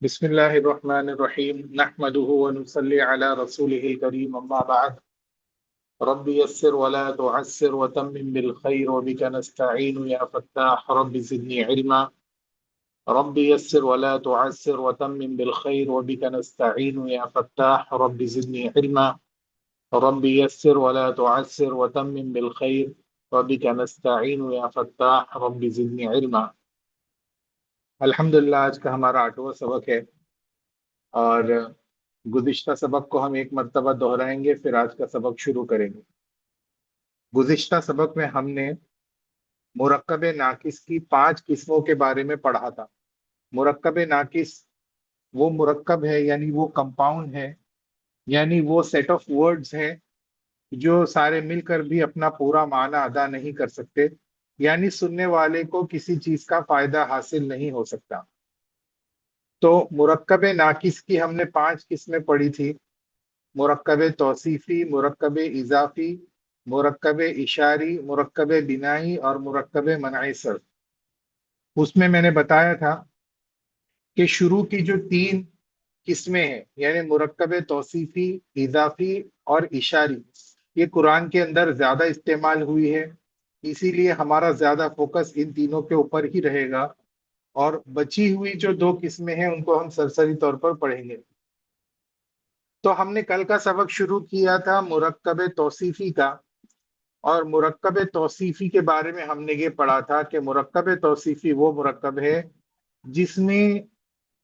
بسم الله الرحمن الرحيم نحمده ونصلي على رسوله الكريم أما بعد رب يسر ولا تعسر وتمم بالخير وبك نستعين يا فتاح رب زدني علما رب يسر ولا تعسر وتمم بالخير وبك نستعين يا فتاح رب زدني علما رب يسر ولا تعسر وتمم بالخير وبك نستعين يا فتاح رب زدني علما. الحمدللہ آج کا ہمارا 8واں سبق ہے اور گزشتہ سبق کو ہم ایک مرتبہ دہرائیں گے، پھر آج کا سبق شروع کریں گے۔ گزشتہ سبق میں ہم نے مرکب ناقص کی 5 قسموں کے بارے میں پڑھا تھا۔ مرکب ناقص وہ مرکب ہے، یعنی وہ کمپاؤنڈ ہے، یعنی وہ سیٹ آف ورڈز ہے جو سارے مل کر بھی اپنا پورا معنی ادا نہیں کر سکتے، یعنی سننے والے کو کسی چیز کا فائدہ حاصل نہیں ہو سکتا۔ تو مرکب ناقص کی ہم نے 5 قسمیں پڑھی تھی: مرکب توصیفی، مرکب اضافی، مرکب اشاری، مرکب بنائی اور مرکب منع صرف۔ اس میں نے بتایا تھا کہ شروع کی جو 3 قسمیں ہیں، یعنی مرکب توصیفی، اضافی اور اشاری، یہ قرآن کے اندر زیادہ استعمال ہوئی ہے، اسی لیے ہمارا زیادہ فوکس ان تینوں کے اوپر ہی رہے گا، اور بچی ہوئی جو 2 قسمیں ہیں ان کو ہم سرسری طور پر پڑھیں گے۔ تو ہم نے کل کا سبق شروع کیا تھا مرکب توصیفی کا، اور مرکب توصیفی کے بارے میں ہم نے یہ پڑھا تھا کہ مرکب توصیفی وہ مرکب ہے جس میں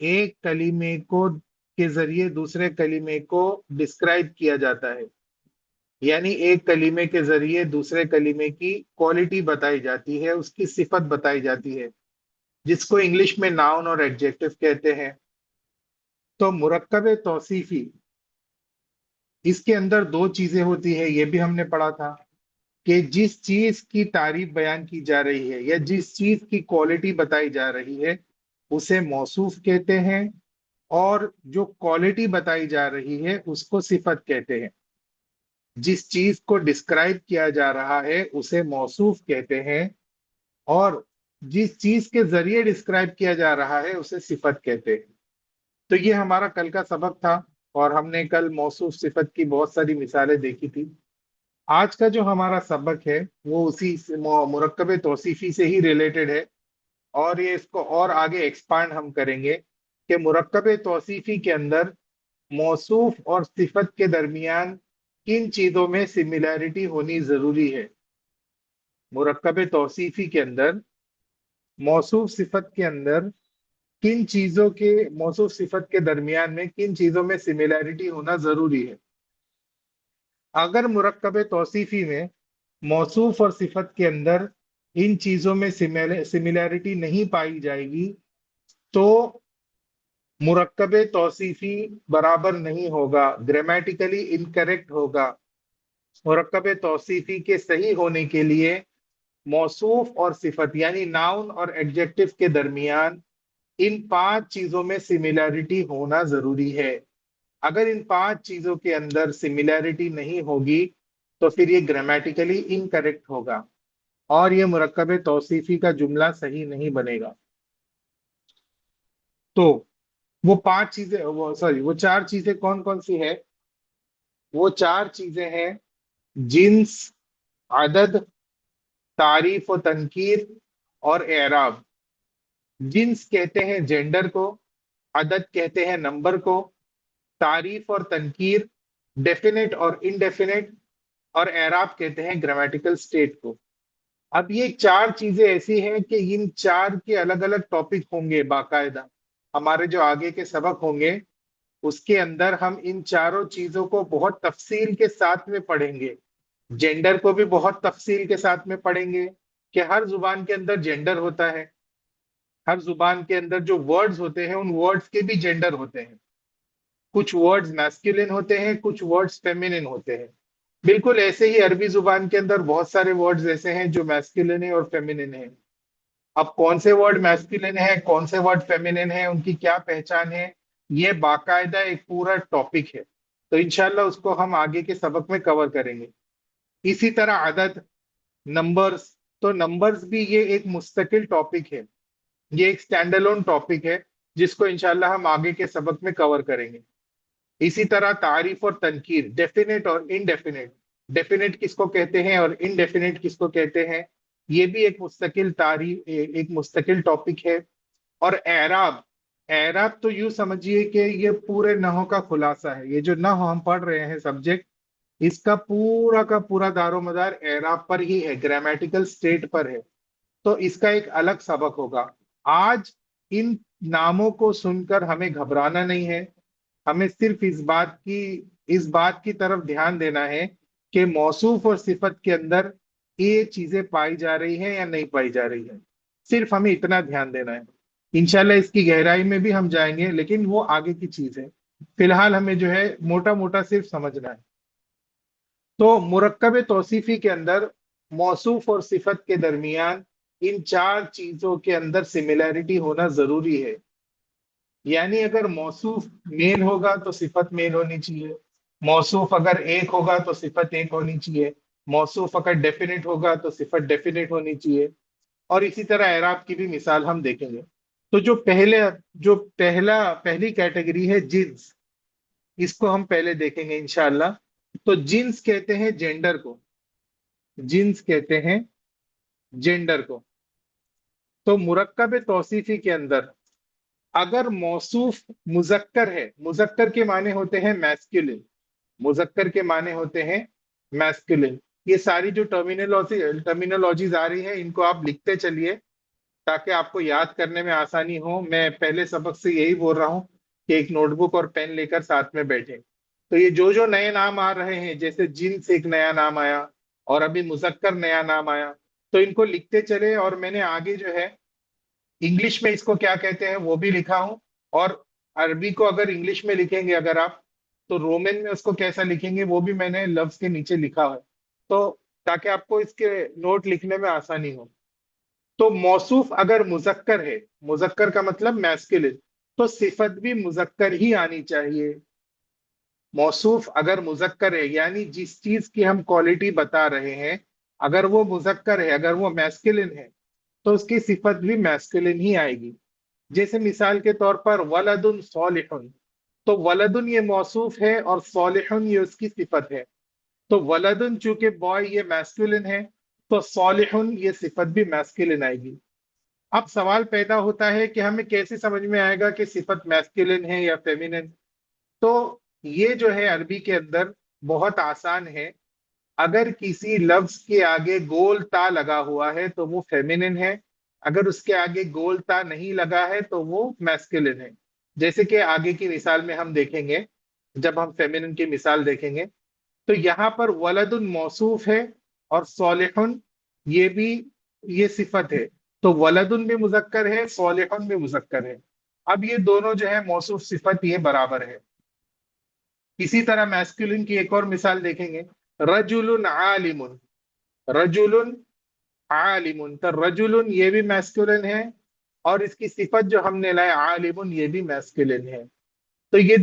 ایک کلمے کو کے ذریعے دوسرے کلمے کو ڈسکرائب کیا جاتا ہے، یعنی ایک کلمے کے ذریعے دوسرے کلمے کی کوالٹی بتائی جاتی ہے، اس کی صفت بتائی جاتی ہے، جس کو انگلش میں ناؤن اور ایڈجیکٹو کہتے ہیں۔ تو مرکب توصیفی، اس کے اندر 2 چیزیں ہوتی ہے، یہ بھی ہم نے پڑھا تھا کہ جس چیز کی تعریف بیان کی جا رہی ہے یا جس چیز کی کوالٹی بتائی جا رہی ہے اسے موصوف کہتے ہیں، اور جو کوالٹی بتائی جا رہی ہے اس کو صفت کہتے ہیں۔ جس چیز کو ڈسکرائب کیا جا رہا ہے اسے موصوف کہتے ہیں، اور جس چیز کے ذریعے ڈسکرائب کیا جا رہا ہے اسے صفت کہتے ہیں۔ تو یہ ہمارا کل کا سبق تھا، اور ہم نے کل موصوف صفت کی بہت ساری مثالیں دیکھی تھی۔ آج کا جو ہمارا سبق ہے وہ اسی مرکب توصیفی سے ہی ریلیٹڈ ہے، اور یہ اس کو اور آگے ایکسپانڈ ہم کریں گے کہ مرکب توصیفی کے اندر موصوف اور صفت کے درمیان کن چیزوں میں سملیرٹی ہونی ضروری ہے۔ مرکب توصیفی کے اندر موصوف صفت کے اندر کن چیزوں کے موصوف صفت کے درمیان میں کن چیزوں میں سملیرٹی ہونا ضروری ہے۔ اگر مرکب توصیفی میں موصوف اور صفت کے اندر ان چیزوں میں سملیرٹی نہیں پائی جائے گی تو مرکب توصیفی برابر نہیں ہوگا، گرامیٹیکلی انکریکٹ ہوگا۔ مرکب توصیفی کے صحیح ہونے کے لیے موصوف اور صفت یعنی ناؤن اور ایڈجیکٹو کے درمیان ان 5 چیزوں میں سملیرٹی ہونا ضروری ہے۔ اگر ان 5 چیزوں کے اندر سملیرٹی نہیں ہوگی تو پھر یہ گرامیٹیکلی انکریکٹ ہوگا، اور یہ مرکب توصیفی کا جملہ صحیح نہیں بنے گا۔ تو وہ 5 چیزیں وہ 4 چیزیں کون کون سی ہے؟ وہ 4 چیزیں ہیں: جنس، عدد، تعریف و تنکیر اور اعراب۔ جنس کہتے ہیں جینڈر کو، عدد کہتے ہیں نمبر کو، تعریف اور تنکیر ڈیفینیٹ اور انڈیفینیٹ، اور اعراب کہتے ہیں گرامیٹیکل سٹیٹ کو۔ اب یہ 4 چیزیں ایسی ہیں کہ ان 4 کے الگ الگ ٹاپک ہوں گے باقاعدہ، ہمارے جو آگے کے سبق ہوں گے اس کے اندر ہم ان چاروں چیزوں کو بہت تفصیل کے ساتھ میں پڑھیں گے۔ جینڈر کو بھی بہت تفصیل کے ساتھ میں پڑھیں گے کہ ہر زبان کے اندر جینڈر ہوتا ہے، ہر زبان کے اندر جو ورڈز ہوتے ہیں ان ورڈز کے بھی جینڈر ہوتے ہیں، کچھ ورڈز میسکولین ہوتے ہیں، کچھ ورڈز فیمینن ہوتے ہیں۔ بالکل ایسے ہی عربی زبان کے اندر بہت سارے ورڈز ایسے ہیں جو میسکولین ہیں اور فیمینن ہیں۔ اب کون سے ورڈ میسکولین ہیں، کون سے ورڈ فیمینن ہیں، ان کی کیا پہچان ہے، یہ باقاعدہ ایک پورا ٹاپک ہے، تو انشاءاللہ اس کو ہم آگے کے سبق میں کور کریں گے۔ اسی طرح عدد، نمبرز، تو نمبرز بھی یہ ایک مستقل ٹاپک ہے، یہ ایک سٹینڈ الون ٹاپک ہے جس کو انشاءاللہ ہم آگے کے سبق میں کور کریں گے. اسی طرح تعریف اور تنکیر، ڈیفینیٹ اور انڈیفینیٹ، ڈیفینیٹ کس کو کہتے ہیں اور انڈیفینیٹ کس کو کہتے ہیں، یہ بھی ایک مستقل تعریف، ایک مستقل ٹاپک ہے. اور اعراب، اعراب تو یوں سمجھیے کہ یہ پورے نحو کا خلاصہ ہے. یہ جو نحو ہم پڑھ رہے ہیں سبجیکٹ، اس کا پورا دار و مدار اعراب پر ہی ہے، گرامیٹیکل سٹیٹ پر ہے. تو اس کا ایک الگ سبق ہوگا. آج ان ناموں کو سن کر ہمیں گھبرانا نہیں ہے، ہمیں صرف اس بات کی طرف دھیان دینا ہے کہ موصوف اور صفت کے اندر یہ چیزیں پائی جا رہی ہیں یا نہیں پائی جا رہی ہیں. صرف ہمیں اتنا دھیان دینا ہے. انشاءاللہ اس کی گہرائی میں بھی ہم جائیں گے، لیکن وہ آگے کی چیز ہے. فی الحال ہمیں جو ہے موٹا موٹا صرف سمجھنا ہے. تو مرکب توصیفی کے اندر موصوف اور صفت کے درمیان ان چار چیزوں کے اندر سملیرٹی ہونا ضروری ہے. یعنی اگر موصوف میل ہوگا تو صفت میل ہونی چاہیے، موصوف اگر ایک ہوگا تو صفت ایک ہونی چاہیے، موصوف اگر ڈیفینیٹ ہوگا تو صفت ڈیفینیٹ ہونی چاہیے. اور اسی طرح اعراب کی بھی مثال ہم دیکھیں گے. تو پہلی کیٹیگری ہے جنس، اس کو ہم پہلے دیکھیں گے انشاءاللہ. تو جنس کہتے ہیں جینڈر کو، جنس کہتے ہیں جینڈر کو. تو مرکب توصیفی کے اندر اگر موصوف مذکر ہے، مذکر کے معنی ہوتے ہیں میسکولن، مذکر کے معنی ہوتے ہیں میسکولن. یہ ساری جو ٹرمینالوجیز آ رہی ہیں ان کو آپ لکھتے چلیے تاکہ آپ کو یاد کرنے میں آسانی ہو. میں پہلے سبق سے یہی بول رہا ہوں کہ ایک نوٹ بک اور پین لے کر ساتھ میں بیٹھے. تو یہ جو نئے نام آ رہے ہیں، جیسے جنس ایک نیا نام آیا اور ابھی مذکر نیا نام آیا، تو ان کو لکھتے چلے. اور میں نے آگے جو ہے انگلش میں اس کو کیا کہتے ہیں وہ بھی لکھا ہوں، اور عربی کو اگر انگلش میں لکھیں گے اگر آپ، تو رومن میں اس کو کیسا لکھیں گے وہ بھی میں نے لفظ کے نیچے لکھا ہے، تو تاکہ آپ کو اس کے نوٹ لکھنے میں آسانی ہو. تو موصوف اگر مذکر ہے، مذکر کا مطلب میسکولن، تو صفت بھی مذکر ہی آنی چاہیے. موصوف اگر مذکر ہے یعنی جس چیز کی ہم کوالٹی بتا رہے ہیں، اگر وہ مذکر ہے، اگر وہ میسکولن ہے، تو اس کی صفت بھی میسکولن ہی آئے گی. جیسے مثال کے طور پر ولد صالح، تو ولدن یہ موصوف ہے اور صالحن یہ اس کی صفت ہے. تو ولدن چونکہ بوائے یہ میسکولن ہے، تو صالحن یہ صفت بھی میسکولن آئے گی. اب سوال پیدا ہوتا ہے کہ ہمیں کیسے سمجھ میں آئے گا کہ صفت میسکولن ہے یا فیمینن. تو یہ جو ہے عربی کے اندر بہت آسان ہے. اگر کسی لفظ کے آگے گول تا لگا ہوا ہے تو وہ فیمینن ہے، اگر اس کے آگے گول تا نہیں لگا ہے تو وہ میسکولن ہے. جیسے کہ آگے کی مثال میں ہم دیکھیں گے، جب ہم فیمینن کی مثال دیکھیں گے تو یہاں پر ولد موصوف ہے اور صالحن یہ صفت ہے. تو ولدن بھی مذکر ہے، صالحن بھی مذکر ہے. اب یہ دونوں جو ہے موصوف صفت یہ برابر ہے. اسی طرح میسکولن کی ایک اور مثال دیکھیں گے، رجل عالم، رجل عالم. تو رجل یہ بھی میسکولن ہے، اور اس کی صفت جو ہم نے لائے عالم یہ بھی میسکولن ہے. تو یہ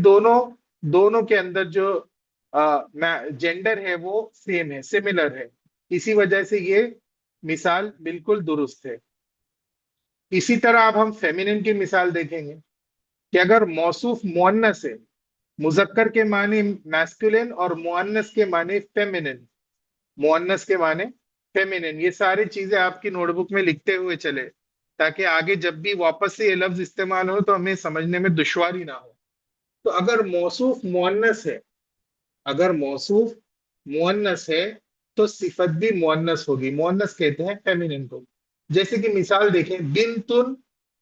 دونوں کے اندر جو جینڈر ہے وہ سیم ہے، سملر ہے. اسی وجہ سے یہ مثال بالکل درست ہے. اسی طرح اب ہم فیمینن کی مثال دیکھیں گے کہ اگر موصوف مؤنث ہے، مذکر کے معنی میسکولن اور مؤنث کے معنی فیمینن، مؤنث کے معنی فیمینن. یہ ساری چیزیں آپ کی نوٹ بک میں لکھتے ہوئے چلے تاکہ آگے جب بھی واپس سے یہ لفظ استعمال ہو تو ہمیں سمجھنے میں دشواری نہ ہو. تو اگر موصوف مؤنث ہے، اگر موصوف مؤنث ہے تو صفت بھی مؤنث ہوگی. مؤنث کہتے ہیں فیمینن کو. جیسے کہ مثال دیکھیں، بنتن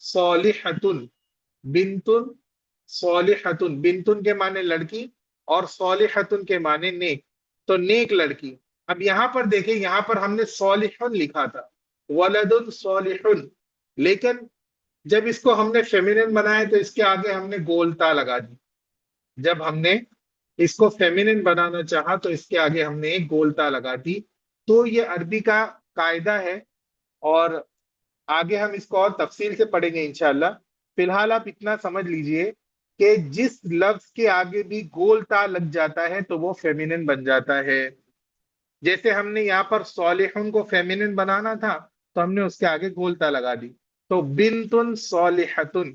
صالحتن، بنتن صالحتن، بنتن کے معنی لڑکی اور صالحتن کے معنی نیک، تو نیک لڑکی. اب یہاں پر دیکھیں، یہاں پر ہم نے صالحن لکھا تھا، ولد صالحن، لیکن جب اس کو ہم نے فیمینن بنایا تو اس کے آگے ہم نے گولتا لگا دی. جب ہم نے اس کو فیمینن بنانا چاہا تو اس کے آگے ہم نے ایک گولتا لگا دی. تو یہ عربی کا قاعدہ ہے، اور آگے ہم اس کو اور تفصیل سے پڑھیں گے انشاءاللہ. فی الحال آپ اتنا سمجھ لیجئے کہ جس لفظ کے آگے بھی گولتا لگ جاتا ہے تو وہ فیمینن بن جاتا ہے. جیسے ہم نے یہاں پر صالحن کو فیمینن بنانا تھا تو ہم نے اس کے آگے گولتا لگا دی. تو بنتن صالحتن،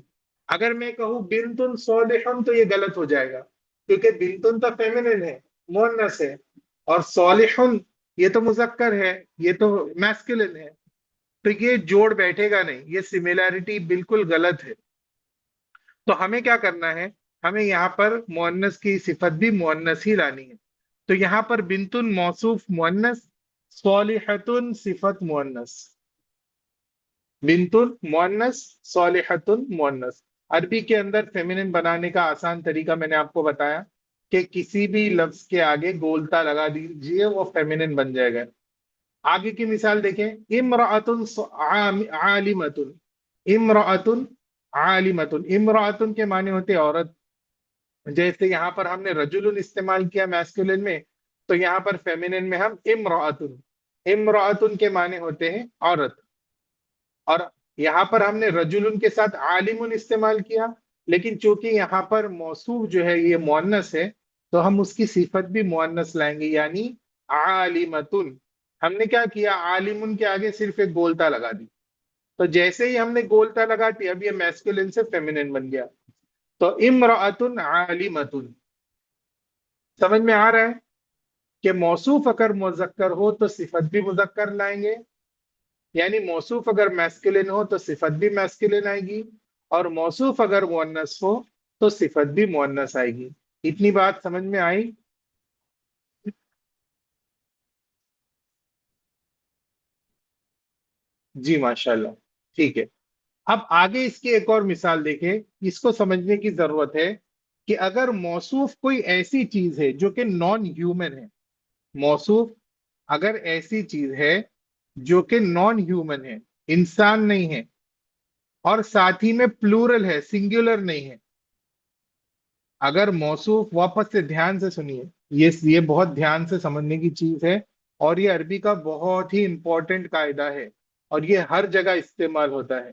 اگر میں کہوں بنتن صالحن تو یہ غلط ہو جائے گا، کیونکہ بنتن تو فیمنن ہے، مؤنث ہے، اور صالحن یہ تو مذکر ہے، یہ تو میسکلن ہے، تو یہ جوڑ بیٹھے گا نہیں، یہ سملیرٹی بالکل غلط ہے۔ تو ہمیں کیا کرنا ہے، ہمیں یہاں پر مؤنث کی صفت بھی مؤنث ہی لانی ہے۔ تو یہاں پر بنتن موصوف مؤنث، صالحتن صفت مؤنث، بنتن مؤنث، صالحتن مؤنث۔ عربی کے اندر فیمنن بنانے کا آسان طریقہ میں نے آپ کو بتایا کہ کسی بھی لفظ کے آگے گولتا لگا دیجئے، وہ فیمنن بن جائے گا۔ آگے کی مثال دیکھیں، امرأتن عالمتن، امرأتن عالمتن، امرأتن کے معنی ہوتے عورت، جیسے یہاں پر ہم نے رجل استعمال کیا میسکولن میں، تو یہاں پر فیمنن میں ہم امرأتن، امرأتن کے معنی ہوتے ہیں عورت، اور یہاں پر ہم نے رجل کے ساتھ عالم استعمال کیا، لیکن چونکہ یہاں پر موصوف جو ہے یہ مؤنث ہے، تو ہم اس کی صفت بھی مؤنث لائیں گے، یعنی عالمتن۔ ہم نے کیا کیا، عالم کے آگے صرف ایک گولتا لگا دی، تو جیسے ہی ہم نے گولتا لگا دی اب یہ میسکولن سے فیمنن بن گیا، تو امرأتن عالمتن۔ سمجھ میں آ رہا ہے کہ موصوف اگر مذکر ہو تو صفت بھی مذکر لائیں گے، یعنی موصوف اگر میسکلن ہو تو صفت بھی میسکلن آئے گی، اور موصوف اگر مؤنث ہو تو صفت بھی مؤنث آئے گی۔ اتنی بات سمجھ میں آئی؟ جی ماشاءاللہ، ٹھیک ہے۔ اب آگے اس کی ایک اور مثال دیکھیں، اس کو سمجھنے کی ضرورت ہے کہ اگر موصوف کوئی ایسی چیز ہے جو کہ نان ہیومن ہے، موصوف اگر ایسی چیز ہے جو کہ نان ہیومن ہے، انسان نہیں ہے، اور ساتھ ہی میں پلورل ہے، سنگولر نہیں ہے۔ اگر موصوف، واپس سے دھیان سے سنیے، یہ بہت دھیان سے سمجھنے کی چیز ہے، اور یہ عربی کا بہت ہی امپورٹنٹ قاعدہ ہے، اور یہ ہر جگہ استعمال ہوتا ہے۔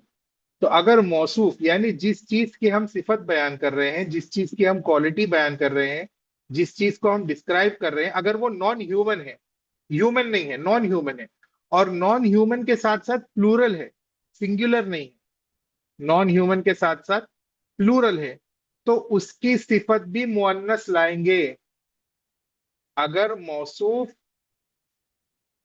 تو اگر موصوف یعنی جس چیز کی ہم صفت بیان کر رہے ہیں، جس چیز کی ہم کوالٹی بیان کر رہے ہیں، جس چیز کو ہم ڈسکرائب کر رہے ہیں، اگر وہ نان ہیومن ہے، ہیومن نہیں ہے، نان ہیومن ہے، اور نان ہیومن کے ساتھ ساتھ پلورل ہے، سنگولر نہیں ہے، نان ہیومن کے ساتھ ساتھ پلورل ہے، تو اس کی صفت بھی مؤنث لائیں گے۔ اگر موصوف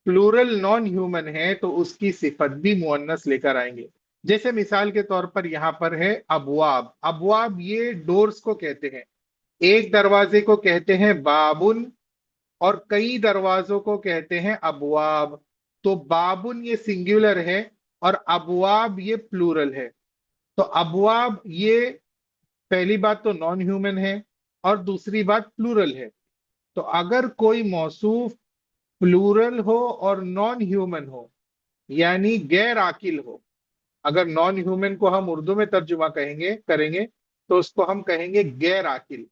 پلورل نان ہیومن ہے تو اس کی صفت بھی مؤنث لے کر آئیں گے۔ جیسے مثال کے طور پر یہاں پر ہے ابواب، ابواب یہ ڈورز کو کہتے ہیں، ایک دروازے کو کہتے ہیں بابن، اور کئی دروازوں کو کہتے ہیں ابواب۔ تو بابن یہ سنگولر ہے، اور ابواب یہ پلورل ہے۔ تو ابواب یہ پہلی بات تو نان ہیومن ہے، اور دوسری بات پلورل ہے۔ تو اگر کوئی موصوف پلورل ہو اور نان ہیومن ہو، یعنی غیر عاقل ہو، اگر نان ہیومن کو ہم اردو میں ترجمہ کریں گے تو اس کو ہم کہیں گے غیر عاقل،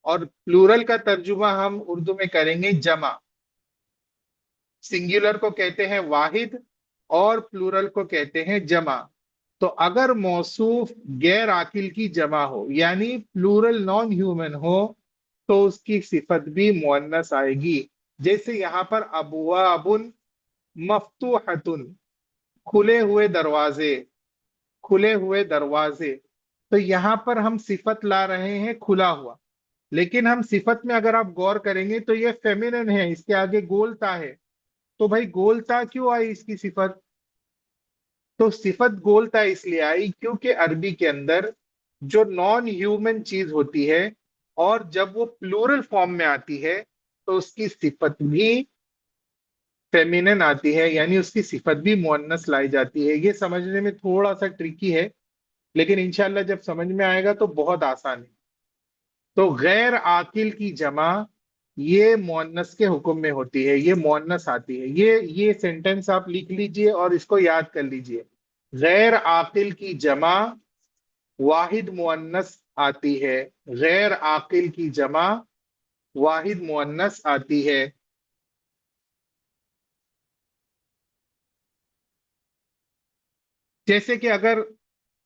اور پلورل کا ترجمہ ہم اردو میں کریں گے جمع۔ سنگولر کو کہتے ہیں واحد، اور پلورل کو کہتے ہیں جمع۔ تو اگر موصوف غیر عاقل کی جمع ہو، یعنی پلورل نان ہیومن ہو، تو اس کی صفت بھی مؤنث آئے گی۔ جیسے یہاں پر ابواب مفتوحتن، کھلے ہوئے دروازے، کھلے ہوئے دروازے، تو یہاں پر ہم صفت لا رہے ہیں کھلا ہوا، لیکن ہم صفت میں اگر آپ غور کریں گے تو یہ فیمینن ہے، اس کے آگے گولتا ہے، تو بھائی گولتا کیوں آئی اس کی صفت؟ تو صفت گولتا اس لیے آئی کیونکہ عربی کے اندر جو نان ہیومن چیز ہوتی ہے، اور جب وہ پلورل فارم میں آتی ہے تو اس کی صفت بھی فیمینن آتی ہے، یعنی اس کی صفت بھی مؤنث لائی جاتی ہے۔ یہ سمجھنے میں تھوڑا سا ٹرکی ہے، لیکن انشاءاللہ جب سمجھ میں آئے گا تو بہت آسان ہے۔ تو غیر عاقل کی جمع یہ مؤنث کے حکم میں ہوتی ہے، یہ مؤنث آتی ہے۔ یہ سینٹنس آپ لکھ لیجئے اور اس کو یاد کر لیجئے، غیر عاقل کی جمع واحد مؤنث آتی ہے، غیر عاقل کی جمع واحد مؤنث آتی ہے۔ جیسے کہ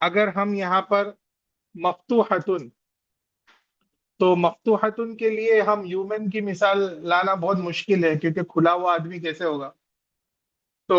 اگر ہم یہاں پر مفتوحتن، تو مفتوحتن کے لیے ہم ہیومن کی مثال لانا بہت مشکل ہے، کیونکہ کھلا ہوا آدمی کیسے ہوگا؟ تو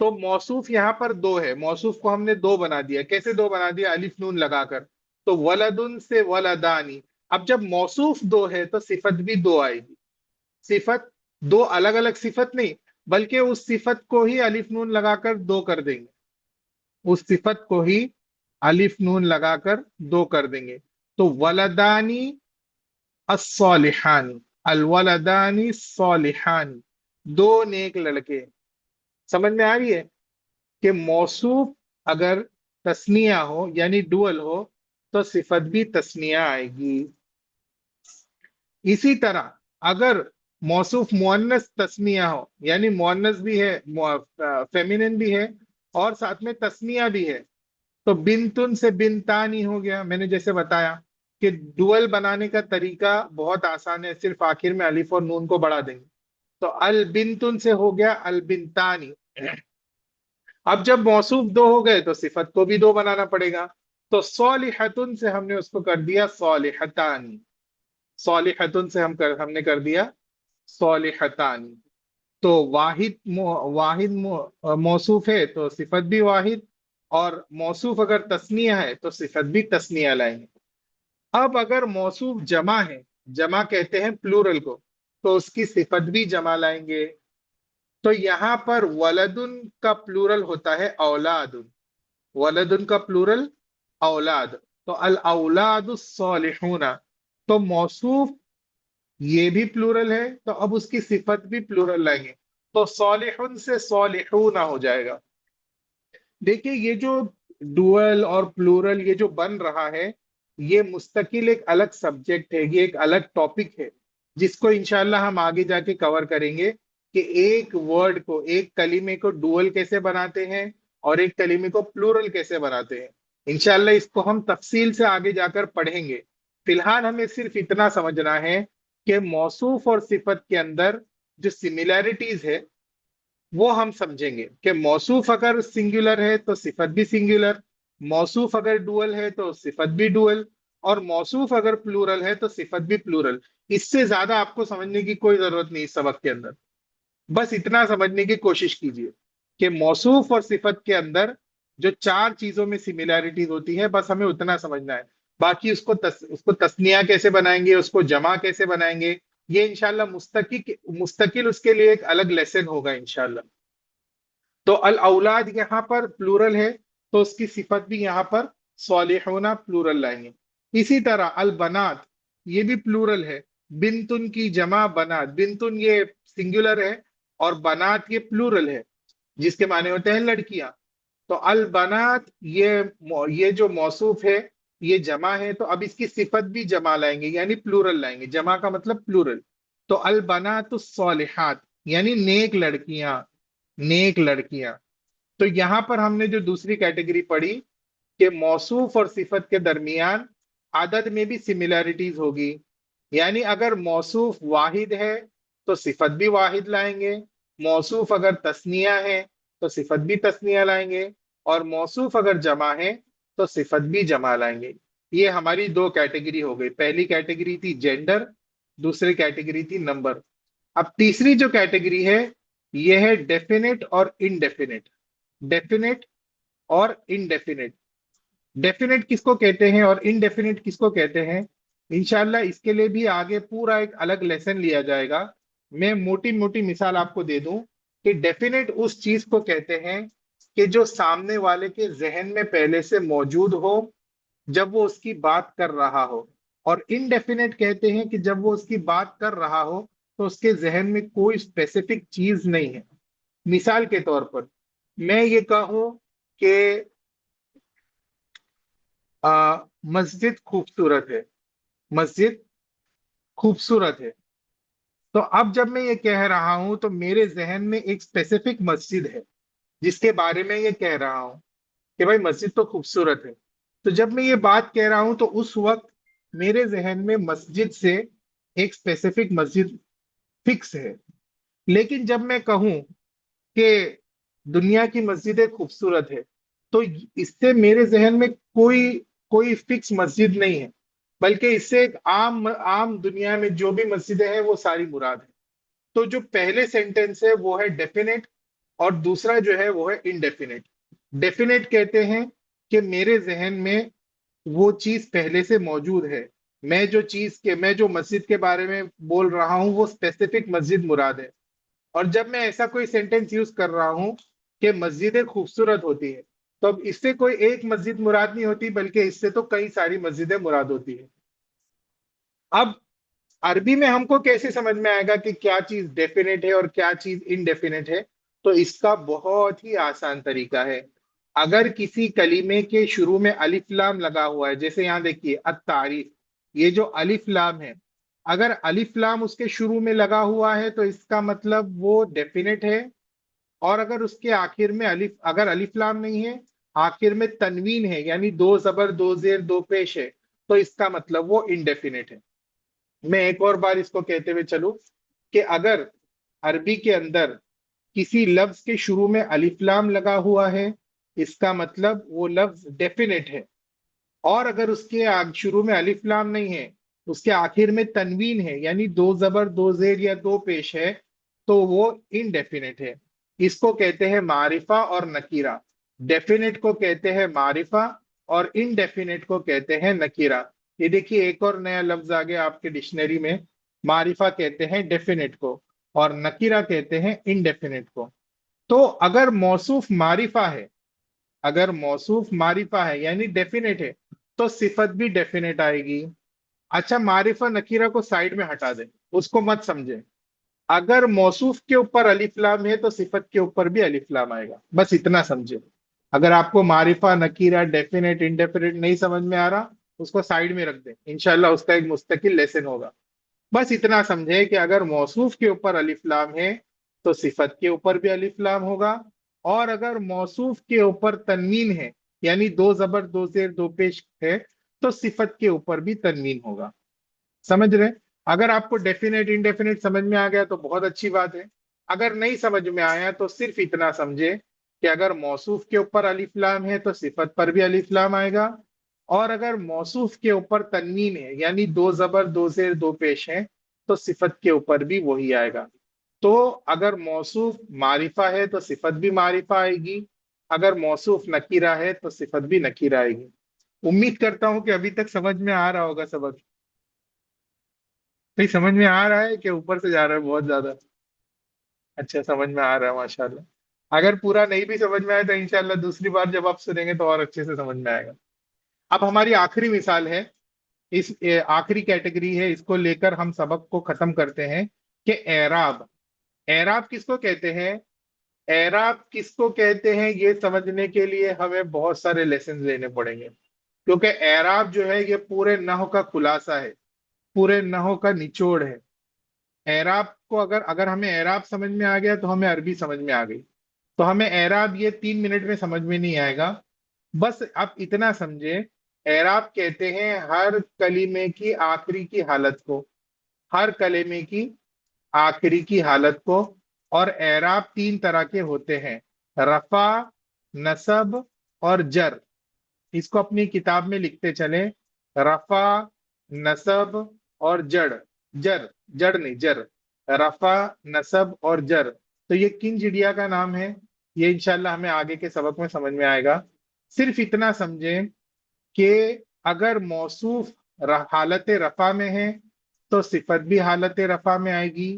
تو موصوف یہاں پر دو ہے، موصوف کو ہم نے دو بنا دیا. کیسے دو بنا دیا؟ الف نون لگا کر. تو ولدن سے ولدانی. اب جب موصوف دو ہے تو صفت بھی دو آئے گی. صفت دو الگ الگ صفت نہیں، بلکہ اس صفت کو ہی الف نون لگا کر دو کر دیں گے. اس صفت کو ہی الف نون لگا کر دو کر دیں گے. تو ولدانی الصالحانی، الولدانی الصالحانی، دو نیک لڑکے. سمجھ میں آ رہی ہے کہ موصوف اگر تسنیہ ہو یعنی ڈوئل ہو تو صفت بھی تسنیہ آئے گی. اسی طرح اگر موصوف مؤنث تسنیہ ہو یعنی مؤنث بھی ہے، فیمینن بھی ہے، اور ساتھ میں تسنیہ بھی ہے، تو بنتن سے بنتانی ہو گیا. میں نے جیسے بتایا کہ ڈوئل بنانے کا طریقہ بہت آسان ہے، صرف آخر میں الف اور نون کو بڑھا دیں گے. تو البنتن سے ہو گیا البنتانی. اب جب موصوف دو ہو گئے تو صفت کو بھی دو بنانا پڑے گا. تو صالحتن سے ہم نے اس کو کر دیا صالحتانی. صالحتن سے ہم نے کر دیا صالحتانی. تو واحد موصوف ہے تو صفت بھی واحد، اور موصوف اگر تسنیہ ہے تو صفت بھی تسنیہ لائیں گے. اب اگر موصوف جمع ہے، جمع کہتے ہیں پلورل کو، تو اس کی صفت بھی جمع لائیں گے. تو یہاں پر ولدن کا پلورل ہوتا ہے اولادن. ولدن کا پلورل اولاد. تو الاولاد الصالحون، تو موصوف یہ بھی پلورل ہے تو اب اس کی صفت بھی پلورل لائیں گے. تو صالحن سے صالحون ہو جائے گا. دیکھیے یہ جو ڈوئل اور پلورل یہ جو بن رہا ہے، یہ مستقل ایک الگ سبجیکٹ ہے، یہ ایک الگ ٹاپک ہے جس کو انشاءاللہ ہم آگے جا کے کور کریں گے کہ ایک ورڈ کو، ایک کلمے کو ڈوئل کیسے بناتے ہیں اور ایک کلمے کو پلورل کیسے بناتے ہیں. انشاءاللہ اس کو ہم تفصیل سے آگے جا کر پڑھیں گے. فی الحال ہمیں صرف اتنا سمجھنا ہے کہ موصوف اور صفت کے اندر جو سملیرٹیز ہے وہ ہم سمجھیں گے کہ موصوف اگر سنگولر ہے تو صفت بھی سنگولر، موصوف اگر ڈوئل ہے تو صفت بھی ڈوئل، اور موصوف اگر پلورل ہے تو صفت بھی پلورل. اس سے زیادہ آپ کو سمجھنے کی کوئی ضرورت نہیں اس سبق کے اندر. بس اتنا سمجھنے کی کوشش کیجیے کہ موصوف اور صفت کے اندر جو چار چیزوں میں سملیرٹیز ہوتی ہے بس ہمیں اتنا سمجھنا ہے. باقی اس کو تسنیہ کیسے بنائیں گے، اس کو جمع کیسے بنائیں گے، یہ انشاءاللہ مستقل اس کے لیے ایک الگ لیسن ہوگا انشاءاللہ. تو الاولاد یہاں پر پلورل ہے تو اس کی صفت بھی یہاں پر صالحون پلورل لائیں گے. اسی طرح البنات یہ بھی پلورل ہے. بنتن کی جمع بنات، بنتن یہ سنگولر ہے اور بنات یہ پلورل ہے جس کے معنی ہوتے ہیں لڑکیاں. تو البنات یہ جو موصوف ہے یہ جمع ہے، تو اب اس کی صفت بھی جمع لائیں گے یعنی پلورل لائیں گے. جمع کا مطلب پلورل. تو البنات الصالحات یعنی نیک لڑکیاں، نیک لڑکیاں. تو یہاں پر ہم نے جو دوسری کیٹیگری پڑھی کہ موصوف اور صفت کے درمیان عدد میں بھی سملیرٹیز ہوگی. یعنی اگر موصوف واحد ہے تو صفت بھی واحد لائیں گے، موصوف اگر تسنیہ ہے تو صفت بھی تسنیہ لائیں گے، اور موصوف اگر جمع ہے تو صفت بھی جمع لائیں گے. یہ ہماری دو کیٹیگری ہو گئی. پہلی کیٹیگری تھی جینڈر، دوسری کیٹیگری تھی نمبر. اب تیسری جو کیٹیگری ہے یہ ہے ڈیفینٹ اور انڈیفینٹ. ڈیفینٹ اور انڈیفینٹ. ڈیفینٹ کس کو کہتے ہیں اور انڈیفینٹ کس کو کہتے ہیں، انشاءاللہ اس کے لیے بھی آگے پورا ایک الگ لیسن لیا جائے گا. میں موٹی موٹی مثال آپ کو دے دوں کہ ڈیفینٹ اس چیز کو کہتے ہیں کہ جو سامنے والے کے ذہن میں پہلے سے موجود ہو جب وہ اس کی بات کر رہا ہو، اور انڈیفینٹ کہتے ہیں کہ جب وہ اس کی بات کر رہا ہو تو اس کے ذہن میں کوئی اسپیسیفک چیز نہیں ہے. مثال کے طور پر میں یہ کہوں کہ مسجد خوبصورت ہے، مسجد خوبصورت ہے. تو اب جب میں یہ کہہ رہا ہوں تو میرے ذہن میں ایک اسپیسیفک مسجد ہے جس کے بارے میں یہ کہہ رہا ہوں کہ بھائی مسجد تو خوبصورت ہے. تو جب میں یہ بات کہہ رہا ہوں تو اس وقت میرے ذہن میں مسجد سے ایک اسپیسیفک مسجد فکس ہے. لیکن جب میں کہوں کہ دنیا کی مسجدیں خوبصورت ہے تو اس سے میرے ذہن میں کوئی فکس مسجد نہیں ہے، بلکہ اس سے ایک عام دنیا میں جو بھی مسجدیں ہیں وہ ساری مراد ہے. تو جو پہلے سینٹینس ہے وہ ہے ڈیفینٹ، اور دوسرا جو ہے وہ ہے انڈیفینٹ. ڈیفینٹ کہتے ہیں کہ میرے ذہن میں وہ چیز پہلے سے موجود ہے. میں جو مسجد کے بارے میں بول رہا ہوں وہ اسپیسیفک مسجد مراد ہے. اور جب میں ایسا کوئی سینٹینس یوز کر رہا ہوں کہ مسجدیں خوبصورت ہوتی ہے، تو اب اس سے کوئی ایک مسجد مراد نہیں ہوتی، بلکہ اس سے تو کئی ساری مسجدیں مراد ہوتی ہیں. اب عربی میں ہم کو کیسے سمجھ میں آئے گا کہ کیا چیز ڈیفینیٹ ہے اور کیا چیز انڈیفینیٹ ہے؟ تو اس کا بہت ہی آسان طریقہ ہے. اگر کسی کلمے کے شروع میں الف لام لگا ہوا ہے، جیسے یہاں دیکھیے التعریف، یہ جو الف لام ہے، اگر الف لام اس کے شروع میں لگا ہوا ہے تو اس کا مطلب وہ ڈیفینیٹ ہے. اور اگر اس کے آخر میں اگر الف لام نہیں ہے، آخر میں تنوین ہے، یعنی دو زبر دو زیر دو پیش ہے، تو اس کا مطلب وہ انڈیفینیٹ ہے. میں ایک اور بار اس کو کہتے ہوئے چلوں کہ اگر عربی کے اندر کسی لفظ کے شروع میں الف لام لگا ہوا ہے، اس کا مطلب وہ لفظ ڈیفینیٹ ہے. اور اگر اس کے شروع میں الف لام نہیں ہے، اس کے آخر میں تنوین ہے، یعنی دو زبر دو زیر یا دو پیش ہے، تو وہ انڈیفینیٹ ہے. اس کو کہتے ہیں معرفہ اور نکیرہ. ڈیفینیٹ کو کہتے ہیں معرفہ اور انڈیفینیٹ کو کہتے ہیں نکیرہ. یہ دیکھیے ایک اور نیا لفظ آ گیا آپ کے ڈکشنری میں. معرفہ کہتے ہیں ڈیفینیٹ کو اور نکیرہ کہتے ہیں انڈیفینیٹ کو. تو اگر موصوف معرفہ ہے یعنی ڈیفینیٹ ہے، تو صفت بھی ڈیفینیٹ آئے گی. اچھا، معرفہ نکیرہ کو سائڈ میں ہٹا دیں، اس کو مت سمجھیں. اگر موصوف کے اوپر الف لام ہے تو صفت کے اوپر بھی الف لام آئے گا، بس اتنا سمجھے. اگر آپ کو معرفہ نکیرہ ڈیفینیٹ انڈیفینیٹ نہیں سمجھ میں آ رہا، اس کو سائڈ میں رکھ دیں، انشاءاللہ اس کا ایک مستقل لیسن ہوگا. بس اتنا سمجھے کہ اگر موصوف کے اوپر الف لام ہے تو صفت کے اوپر بھی الف لام ہوگا. اور اگر موصوف کے اوپر تنوین ہے، یعنی دو زبر دو زیر دو پیش ہے، تو صفت کے اوپر بھی تنوین ہوگا. سمجھ رہے؟ اگر آپ کو ڈیفینیٹ انڈیفینیٹ سمجھ میں آ گیا تو بہت اچھی بات ہے. اگر نہیں سمجھ میں آیا تو صرف اتنا سمجھے کہ اگر موصوف کے اوپر الف لام ہے تو صفت پر بھی الف لام آئے گا. اور اگر موصوف کے اوپر تنوین ہے، یعنی دو زبر دو زیر دو پیش ہے، تو صفت کے اوپر بھی وہی آئے گا. تو اگر موصوف معرفہ ہے تو صفت بھی معرفہ آئے گی، اگر موصوف نکیرہ ہے تو صفت بھی نکیرہ آئے گی. امید کرتا ہوں کہ ابھی تک سمجھ میں آ رہا ہوگا سبق. نہیں سمجھ میں آ رہا ہے کہ اوپر سے جا رہا ہے بہت زیادہ؟ اچھا، سمجھ میں آ رہا ہے، ماشاءاللہ. اگر پورا نہیں بھی سمجھ میں آئے تو انشاءاللہ دوسری بار جب آپ سنیں گے تو اور اچھے سے سمجھ میں آئے گا. اب ہماری آخری مثال ہے، آخری کیٹیگری ہے، اس کو لے کر ہم سبق کو ختم کرتے ہیں کہ اعراب. اعراب کس کو کہتے ہیں؟ اعراب کس کو کہتے ہیں یہ سمجھنے کے لیے ہمیں بہت سارے لیسنز لینے پڑیں گے، کیونکہ اعراب جو ہے یہ پورے نحو کا خلاصہ ہے، پورے نحو کا نچوڑ ہے. اعراب کو اگر ہمیں اعراب سمجھ میں آ گیا تو ہمیں عربی سمجھ میں آ گئی. تو ہمیں اعراب یہ 3 منٹ میں سمجھ میں نہیں آئے گا. بس آپ اتنا سمجھے، اعراب کہتے ہیں ہر کلمے کی آخری کی حالت کو، ہر کلمے کی آخری کی حالت کو. اور اعراب 3 طرح کے ہوتے ہیں: رفع، نصب اور جر. اس کو اپنی کتاب میں لکھتے چلیں: رفع، نصب اور جڑ. جر، جڑ نہیں، جر. رفع، نصب اور جر. تو یہ کن چڑیا کا نام ہے؟ یہ انشاءاللہ ہمیں آگے کے سبق میں سمجھ میں آئے گا. صرف اتنا سمجھیں کہ اگر موصوف حالت رفع میں ہے تو صفت بھی حالت رفع میں آئے گی.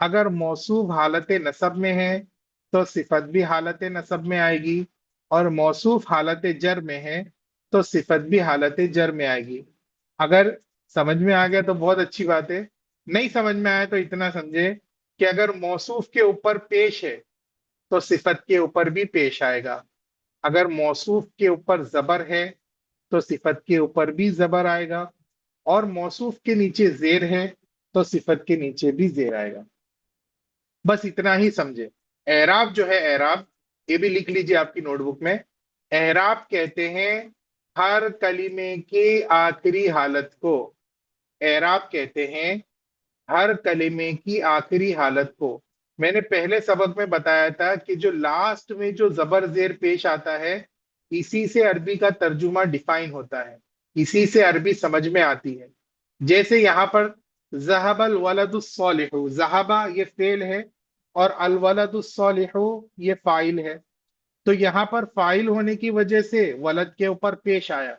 اگر موصوف حالت نصب میں ہے تو صفت بھی حالت نصب میں آئے گی. اور موصوف حالت جر میں ہے تو صفت بھی حالت جر میں آئے گی. اگر سمجھ میں آ گیا تو بہت اچھی بات ہے. نہیں سمجھ میں آیا تو اتنا سمجھے کہ اگر موصوف کے اوپر پیش ہے تو صفت کے اوپر بھی پیش آئے گا. اگر موصوف کے اوپر زبر ہے تو صفت کے اوپر بھی زبر آئے گا. اور موصوف کے نیچے زیر ہے تو صفت کے نیچے بھی زیر آئے گا. بس اتنا ہی سمجھے. اعراب جو ہے، اعراب یہ بھی لکھ لیجیے آپ کی نوٹ بک میں. اعراب کہتے ہیں ہر کلمے کی آخری حالت کو. اعراب کہتے ہیں ہر کلمے کی آخری حالت کو. میں نے پہلے سبق میں بتایا تھا کہ جو لاسٹ میں جو زبر زیر پیش آتا ہے، اسی سے عربی کا ترجمہ ڈیفائن ہوتا ہے، اسی سے عربی سمجھ میں آتی ہے. جیسے یہاں پر ذهب الولد الصالح، ذهب یہ فعل ہے، اور الولد الصالح یہ فاعل ہے، تو یہاں پر فاعل ہونے کی وجہ سے ولد کے اوپر پیش آیا۔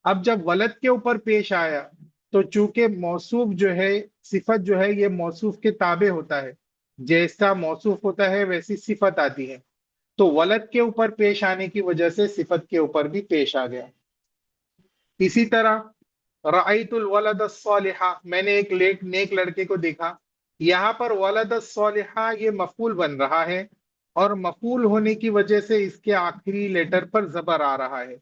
اب جب ولد کے اوپر پیش آیا تو چونکہ موصوف جو ہے، صفت جو ہے یہ موصوف کے تابع ہوتا ہے، جیسا موصوف ہوتا ہے ویسی صفت آتی ہے، تو ولد کے اوپر پیش آنے کی وجہ سے صفت کے اوپر بھی پیش آ گیا۔ اسی طرح رأیت الولد الصالح، میں نے ایک نیک لڑکے کو دیکھا، یہاں پر ولد الصالح یہ مفعول بن رہا ہے، اور مفعول ہونے کی وجہ سے اس کے آخری لیٹر پر زبر آ رہا ہے،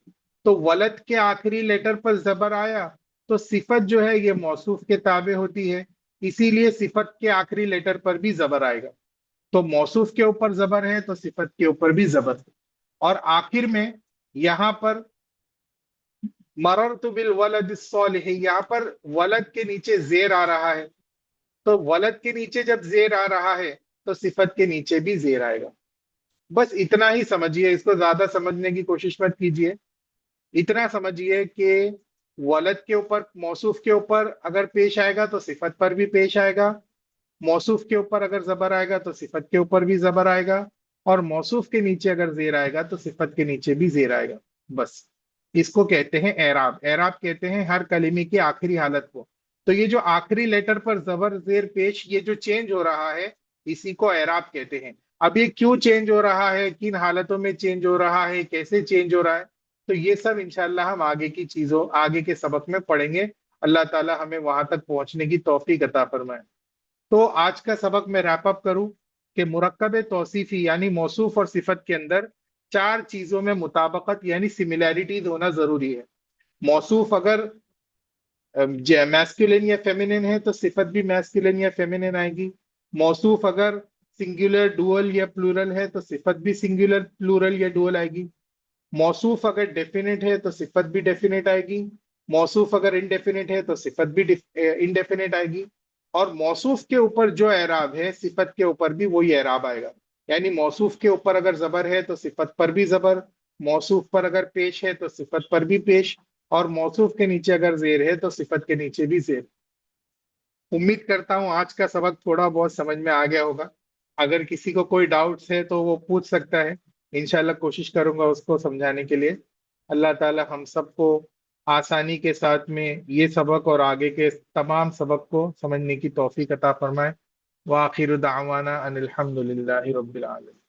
تو ولد کے آخری لیٹر پر زبر آیا تو صفت جو ہے یہ موصوف کے تابع ہوتی ہے، اسی لیے صفت کے آخری لیٹر پر بھی زبر آئے گا، تو موصوف کے اوپر زبر ہے تو صفت کے اوپر بھی زبر ہے۔ اور آخر میں یہاں پر مررت بالولد الصالح، یہاں پر ولد کے نیچے زیر آ رہا ہے، تو ولد کے نیچے جب زیر آ رہا ہے تو صفت کے نیچے بھی زیر آئے گا۔ بس اتنا ہی سمجھیے، اس کو زیادہ سمجھنے کی کوشش مت کیجیے، اتنا سمجھیے کہ ولد کے اوپر، موصوف کے اوپر اگر پیش آئے گا تو صفت پر بھی پیش آئے گا، موصوف کے اوپر اگر زبر آئے گا تو صفت کے اوپر بھی زبر آئے گا، اور موصوف کے نیچے اگر زیر آئے گا تو صفت کے نیچے بھی زیر آئے گا۔ بس اس کو کہتے ہیں اعراب، اعراب کہتے ہیں ہر کلمے کی آخری حالت کو۔ تو یہ جو آخری لیٹر پر زبر زیر پیش یہ جو چینج ہو رہا ہے اسی کو اعراب کہتے ہیں۔ اب یہ کیوں چینج ہو رہا ہے، کن حالتوں میں چینج ہو رہا ہے، کیسے چینج ہو رہا ہے، تو یہ سب انشاءاللہ ہم آگے کی چیزوں، آگے کے سبق میں پڑھیں گے۔ اللہ تعالی ہمیں وہاں تک پہنچنے کی توفیق عطا فرمائے۔ تو آج کا سبق میں ریپ اپ کروں کہ مرکب توصیفی یعنی موصوف اور صفت کے اندر چار چیزوں میں مطابقت یعنی سملیرٹیز ہونا ضروری ہے۔ موصوف اگر میسکولین یا فیمینن ہے تو صفت بھی میسکولین یا فیمینن آئے گی۔ موصوف اگر سنگولر، ڈوئل یا پلورل ہے تو صفت بھی سنگولر، پلورل یا ڈوئل آئے گی۔ موصوف اگر ڈیفینٹ ہے تو صفت بھی ڈیفینٹ آئے گی۔ موصوف اگر انڈیفینٹ ہے تو صفت بھی انڈیفینٹ آئے گی۔ اور موصوف کے اوپر جو اعراب ہے صفت کے اوپر بھی وہی اعراب آئے گا، یعنی موصوف کے اوپر اگر زبر ہے تو صفت پر بھی زبر، موصوف پر اگر پیش ہے تو صفت پر بھی پیش، اور موصوف کے نیچے اگر زیر ہے تو صفت کے نیچے بھی زیر۔ امید کرتا ہوں آج کا سبق تھوڑا بہت سمجھ میں آ گیا ہوگا۔ اگر کسی کو کوئی ڈاؤٹس ہے تو وہ پوچھ سکتا ہے، انشاءاللہ کوشش کروں گا اس کو سمجھانے کے لیے۔ اللہ تعالی ہم سب کو آسانی کے ساتھ میں یہ سبق اور آگے کے تمام سبق کو سمجھنے کی توفیق عطا فرمائے۔ وآخر دعوانا ان الحمد للہ رب العالمین۔